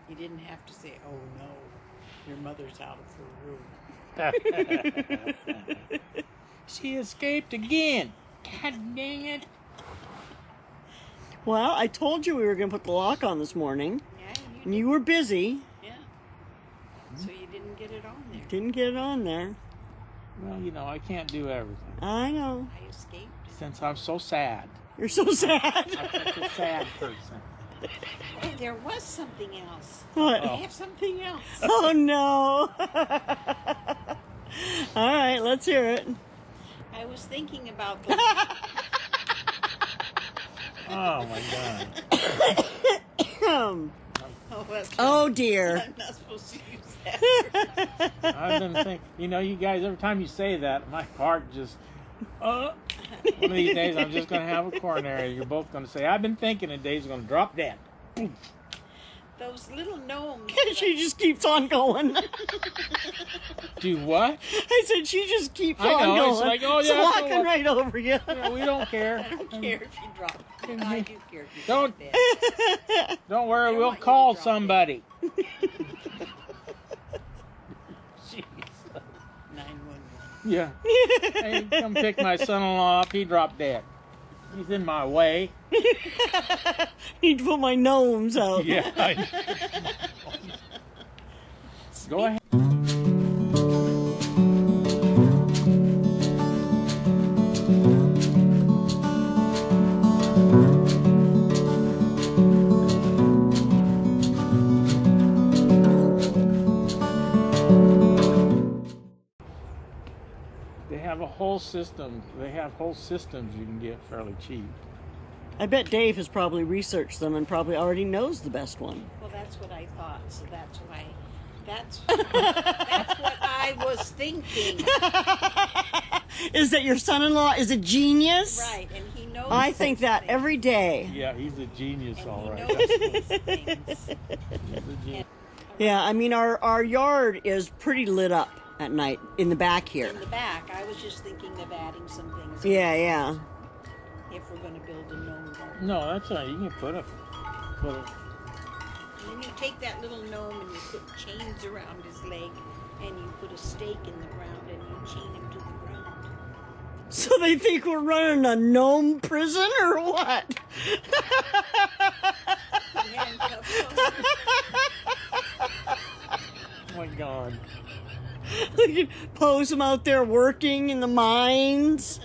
You didn't have to say, oh no, your mother's out of her room. She escaped again. God dang it. Well, I told you we were going to put the lock on this morning. Yeah, and you were busy. Yeah. So you didn't get it on there. Didn't get it on there. Well, you know, I can't do everything. I know. I escaped. Since I'm so sad. You're so sad. I'm such a sad person. Hey, there was something else. What? I have something else. Oh, no. All right, let's hear it. I was thinking about the... Oh, my God. Oh, dear. I'm not supposed to use that. I've been thinking, you know, you guys, every time you say that, my heart just, one of these days I'm just going to have a coronary. You're both going to say, I've been thinking, and Dave's going to drop dead. Those little gnomes. She just keeps on going. Do what? I said she just keeps I on know, going. it's like, oh, yeah, It's so walking what? right over you. Yeah, we don't care. I don't care if you drop. I do care if you Don't- drop dead. Don't worry, I we'll want you to call drop somebody. Jeez. 911. Yeah. Hey, come pick my son-in-law up. He dropped dead. He's in my way. Need to put my gnomes out. Yeah. Go ahead. They have a whole system. They have whole systems you can get fairly cheap. I bet Dave has probably researched them and probably already knows the best one. Well, that's what I thought, so that's why. That's what I was thinking. Is that your son-in-law is a genius? Right, and he knows. I think that things. every day. Yeah, he's a genius, And all he right. knows these things. He's a genius. Yeah, I mean our yard is pretty lit up at night in the back here. In the back, I was just thinking of adding some things. Yeah, yeah. If we're going to build a gnome garden. No, that's all right. You can put a And then you take that little gnome and you put chains around his leg, and you put a stake in the ground, and you chain him to the ground. So they think we're running a gnome prison or what? Handcuffs on. oh my God. We can pose them out there working in the mines.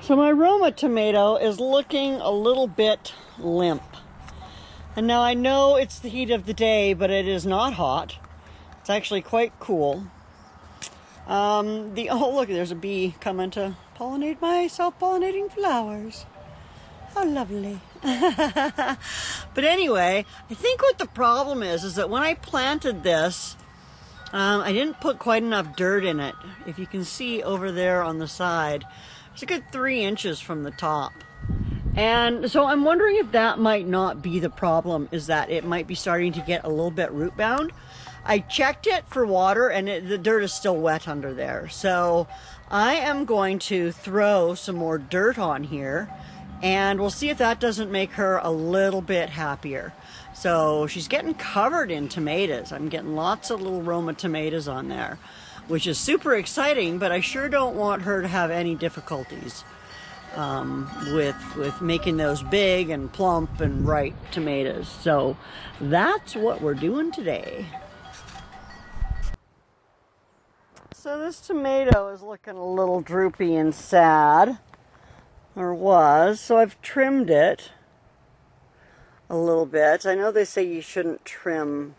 So my Roma tomato is looking a little bit limp. And now I know it's the heat of the day, but it is not hot. It's actually quite cool. Oh look, there's a bee coming to pollinate my self-pollinating flowers. How lovely. But anyway, I think what the problem is that when I planted this, I didn't put quite enough dirt in it. If you can see over there on the side, it's a good 3 inches from the top. And so I'm wondering if that might not be the problem, is that it might be starting to get a little bit root bound. I checked it for water and the dirt is still wet under there. So I am going to throw some more dirt on here and we'll see if that doesn't make her a little bit happier. So she's getting covered in tomatoes. I'm getting lots of little Roma tomatoes on there, which is super exciting, but I sure don't want her to have any difficulties with making those big and plump and ripe tomatoes. So that's what we're doing today. So this tomato is looking a little droopy and sad, or was, so I've trimmed it a little bit. I know they say you shouldn't trim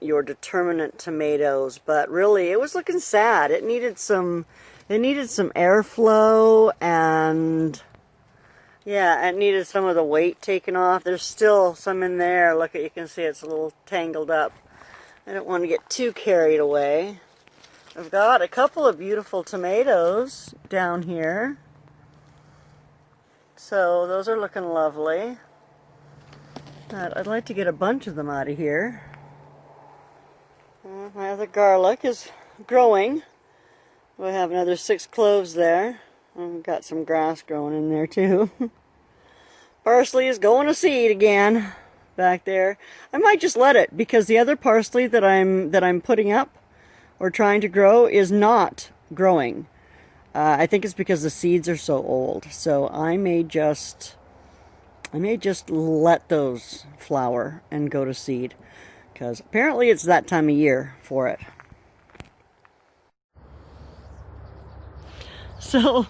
your determinate tomatoes, but really it was looking sad. It needed some airflow, and yeah, it needed some of the weight taken off. There's still some in there. Look, you can see it's a little tangled up. I don't want to get too carried away. I've got a couple of beautiful tomatoes down here. So those are looking lovely. I'd like to get a bunch of them out of here. My other garlic is growing. We have another 6 cloves there. I've got some grass growing in there too. Parsley is going to seed again back there. I might just let it, because the other parsley that I'm putting up or trying to grow is not growing. I think it's because the seeds are so old. So I may just let those flower and go to seed, because apparently it's that time of year for it. So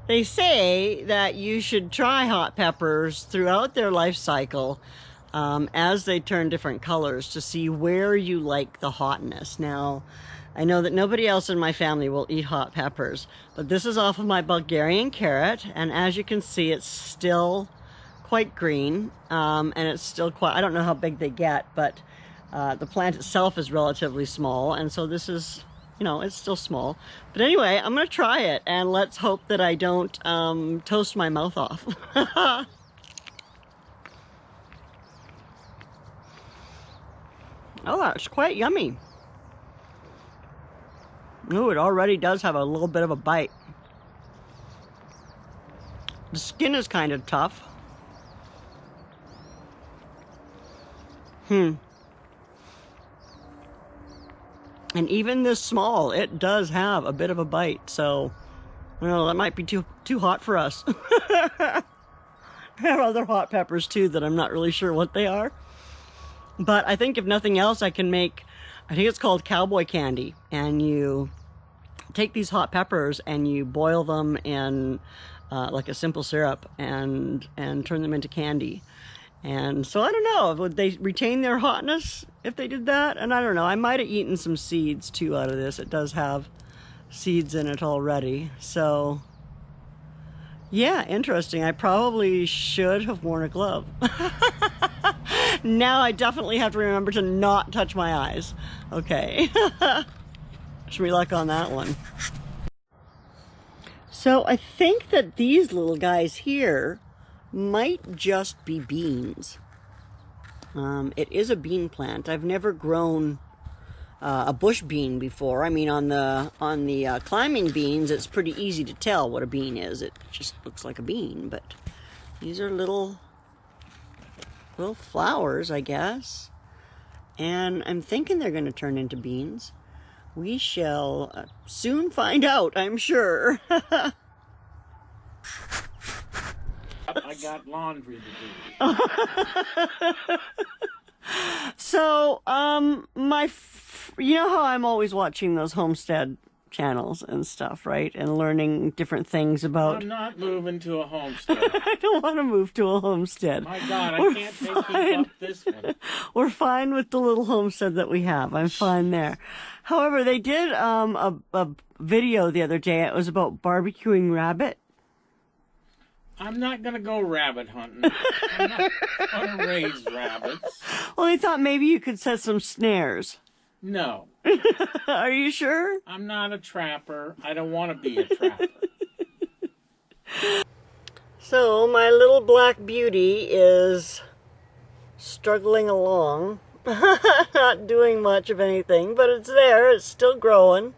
they say that you should try hot peppers throughout their life cycle as they turn different colors to see where you like the hotness. Now, I know that nobody else in my family will eat hot peppers, but this is off of my Bulgarian carrot, and as you can see, it's still quite green, and it's still quite, I don't know how big they get, but the plant itself is relatively small, and so this is, you know, it's still small. But anyway, I'm gonna try it, and let's hope that I don't toast my mouth off. Oh, that's quite yummy. Ooh, it already does have a little bit of a bite. The skin is kind of tough. And even this small, it does have a bit of a bite. So, you know, that might be too hot for us. I have other hot peppers too that I'm not really sure what they are. But I think if nothing else, I can make, I think it's called cowboy candy. And you take these hot peppers and you boil them in like a simple syrup and turn them into candy. And so I don't know, would they retain their hotness if they did that? And I don't know, I might have eaten some seeds too out of this. It does have seeds in it already. So yeah, interesting. I probably should have worn a glove. Now I definitely have to remember to not touch my eyes. Okay. Wish me luck on that one. So I think that these little guys here might just be beans. It is a bean plant. I've never grown a bush bean before. I mean, on the climbing beans, it's pretty easy to tell what a bean is. It just looks like a bean, but these are little flowers, I guess. And I'm thinking they're going to turn into beans. We shall soon find out, I'm sure. I got laundry to do. So, you know how I'm always watching those homestead channels and stuff, right? And learning different things about... I'm not moving to a homestead. I don't want to move to a homestead. My God, I can't keep up this one. We're fine with the little homestead that we have. I'm fine there. However, they did a video the other day. It was about barbecuing rabbit. I'm not going to go rabbit hunting. I'm not going to raise rabbits. Well, I thought maybe you could set some snares. No. Are you sure? I'm not a trapper. I don't want to be a trapper. So, my little black beauty is struggling along. Not doing much of anything, but it's there. It's still growing.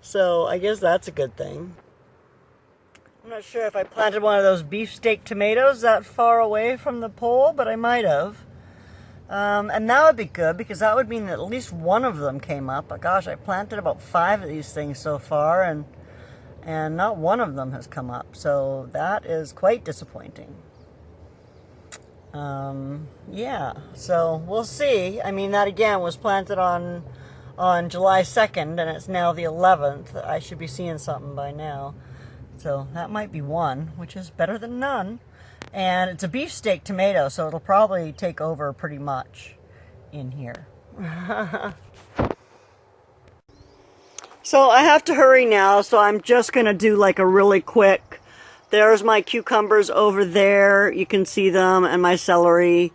So, I guess that's a good thing. I'm not sure if I planted one of those beefsteak tomatoes that far away from the pole, but I might have. And that would be good, because that would mean that at least one of them came up. But gosh, I planted about 5 of these things so far, and not one of them has come up. So that is quite disappointing. Yeah, so we'll see. I mean, that again was planted on July 2nd, and it's now the 11th. I should be seeing something by now. So that might be one, which is better than none. And it's a beefsteak tomato, so it'll probably take over pretty much in here. So I have to hurry now, so I'm just going to do like a really quick. There's my cucumbers over there. You can see them, and my celery.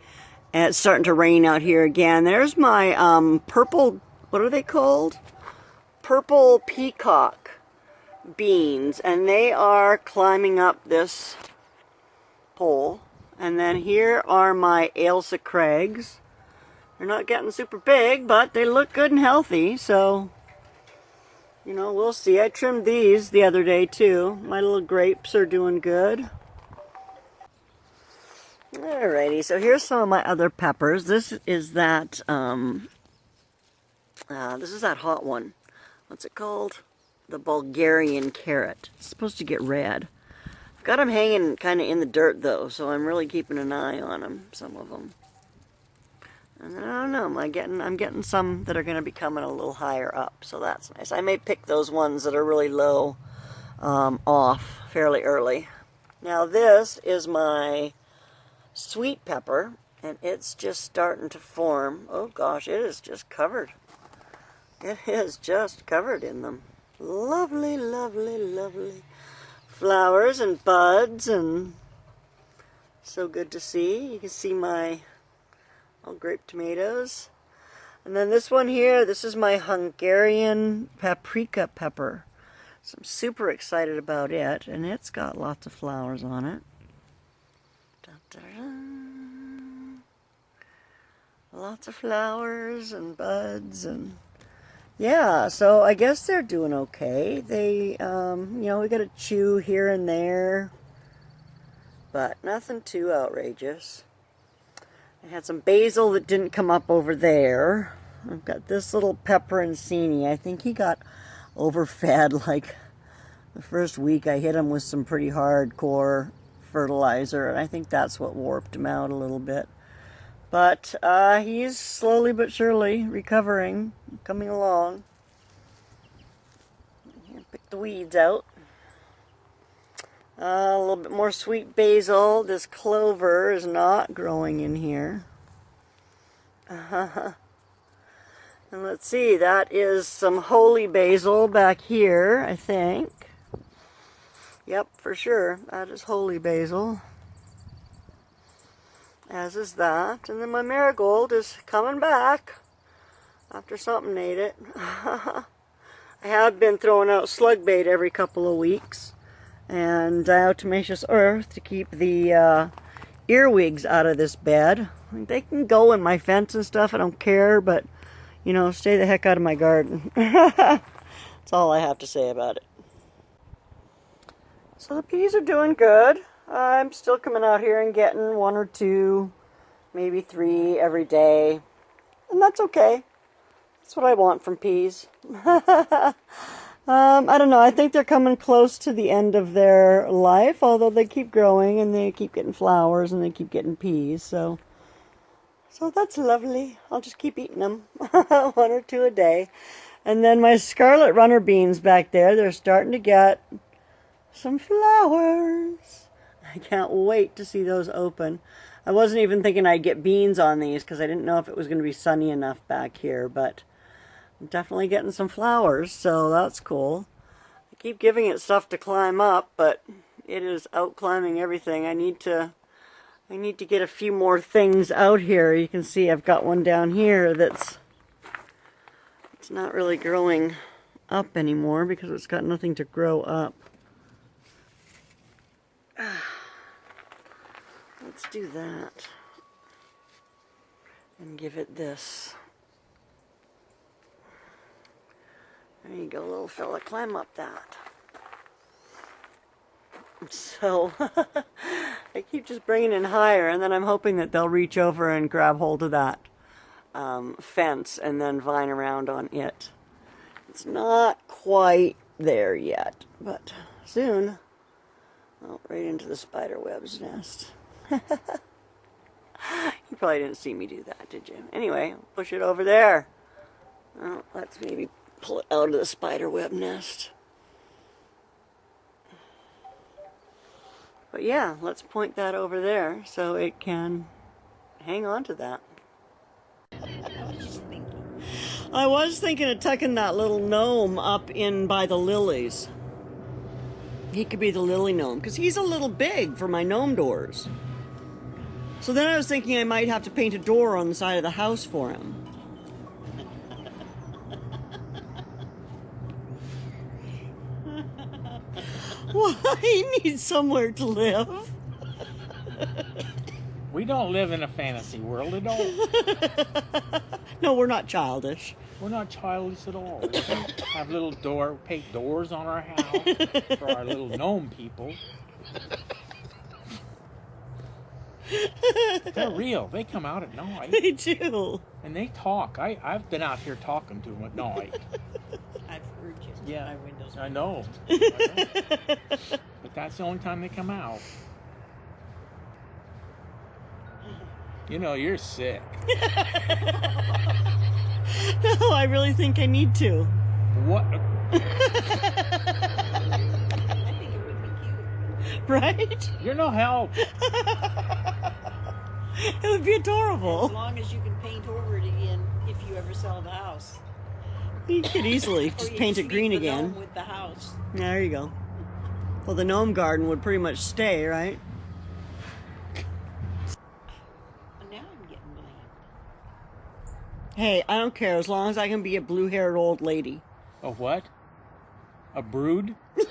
And it's starting to rain out here again. There's my purple, what are they called? Purple peacock beans, and they are climbing up this pole. And then here are my Ailsa Craigs. They're not getting super big, but they look good and healthy, so you know, we'll see. I trimmed these the other day too. My little grapes are doing good. Alrighty, so here's some of my other peppers. This is that hot one. What's it called? The Bulgarian carrot. It's supposed to get red. I've got them hanging kind of in the dirt though, so I'm really keeping an eye on them. Some of them. And then, I don't know. I'm getting some that are going to be coming a little higher up, so that's nice. I may pick those ones that are really low off fairly early. Now this is my sweet pepper, and it's just starting to form. Oh gosh, it is just covered. It is just covered in them. Lovely, lovely, lovely flowers and buds, and so good to see. You can see my grape tomatoes. And then this one here, this is my Hungarian paprika pepper. So I'm super excited about it, and it's got lots of flowers on it. Da, da, da. Lots of flowers and buds, and yeah, so I guess they're doing okay. They, we got to chew here and there, but nothing too outrageous. I had some basil that didn't come up over there. I've got this little pepperoncini. I think he got overfed. Like the first week I hit him with some pretty hardcore fertilizer, and I think that's what warped him out a little bit. But he's slowly but surely recovering, coming along. Pick the weeds out. A little bit more sweet basil. This clover is not growing in here. And let's see, that is some holy basil back here, I think. Yep, for sure. That is holy basil. As is that. And then my marigold is coming back after something ate it. I have been throwing out slug bait every couple of weeks. And diatomaceous earth to keep the earwigs out of this bed. They can go in my fence and stuff, I don't care, but, stay the heck out of my garden. That's all I have to say about it. So the peas are doing good. I'm still coming out here and getting 1 or 2, maybe 3 every day. And that's okay. That's what I want from peas. I don't know, I think they're coming close to the end of their life, although they keep growing and they keep getting flowers and they keep getting peas, so that's lovely. I'll just keep eating them, 1 or 2 a day. And then my scarlet runner beans back there, they're starting to get some flowers. I can't wait to see those open. I wasn't even thinking I'd get beans on these because I didn't know if it was going to be sunny enough back here, but I'm definitely getting some flowers, so that's cool. I keep giving it stuff to climb up, but it is out climbing everything. I need to get a few more things out here. You can see I've got one down here it's not really growing up anymore because it's got nothing to grow up. Let's do that and give it this. There you go, little fella, climb up that. So, I keep just bringing it higher, and then I'm hoping that they'll reach over and grab hold of that fence and then vine around on it. It's not quite there yet, but soon. Oh, right into the spider web's nest. You probably didn't see me do that, did you? Anyway, push it over there. Well, let's maybe pull it out of the spider web nest. But yeah, let's point that over there so it can hang on to that. I was thinking of tucking that little gnome up in by the lilies. He could be the lily gnome because he's a little big for my gnome doors. So then I was thinking I might have to paint a door on the side of the house for him. Well, he needs somewhere to live. We don't live in a fantasy world at all. No, we're not childish. We're not childish at all. We have little paint doors on our house for our little gnome people. They're real. They come out at night. They do. And they talk. I've been out here talking to them at night. I've heard you. Yeah, My windows. I know. But that's the only time they come out. You know, you're sick. No, I really think I need to. What? I think it would be cute. Right? You're no help. It would be As adorable. long as you can paint over it again if you ever sell the house. You could easily Or just you paint just it green leave the again. gnome with the house. There you go. Well, the gnome garden would pretty much stay, right? And now I'm getting bland. Hey, I don't care as long as I can be a blue-haired old lady. A what? A brood? Is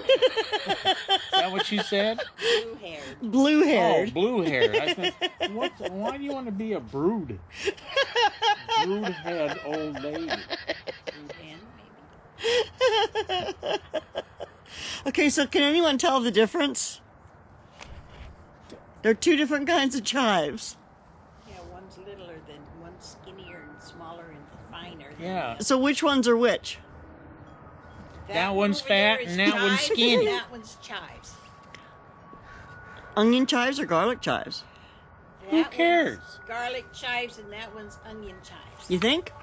that what you said? Blue haired. Blue-haired. Oh, blue hair. I said, why do you want to be a brood? Brood head old lady. Blue hen, maybe. Okay, so can anyone tell the difference? There are two different kinds of chives. Yeah, one's littler than one's skinnier and smaller and finer. Than Yeah. the other. So which ones are which? That one one's over there fat is and that one's chives, skinny. And that one's chives. Onion chives or garlic chives? Who That cares? one's garlic chives and that one's onion chives. You think?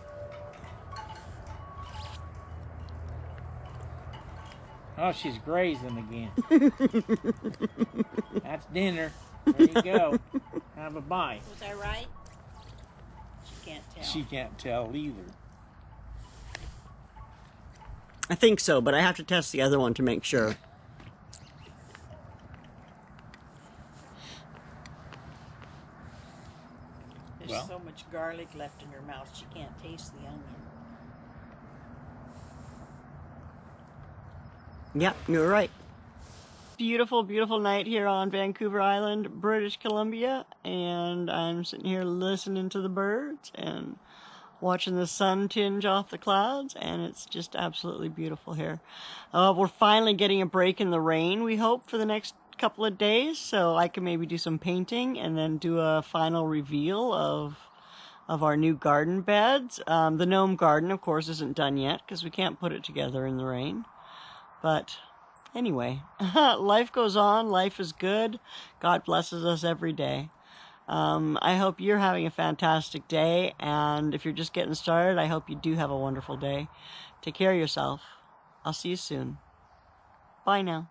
Oh, she's grazing again. That's dinner. There you go. Have a bite. Was I right? She can't tell. She can't tell either. I think so, but I have to test the other one to make sure. There's Well. so much garlic left in her mouth she can't taste the onion. Yeah, you're right. Beautiful, beautiful night here on Vancouver Island, British Columbia, and I'm sitting here listening to the birds and watching the sun tinge off the clouds, and it's just absolutely beautiful here. We're finally getting a break in the rain, we hope, for the next couple of days, so I can maybe do some painting and then do a final reveal of our new garden beds. The Gnome Garden, of course, isn't done yet because we can't put it together in the rain. But anyway, life goes on. Life is good. God blesses us every day. I hope you're having a fantastic day. And if you're just getting started, I hope you do have a wonderful day. Take care of yourself. I'll see you soon. Bye now.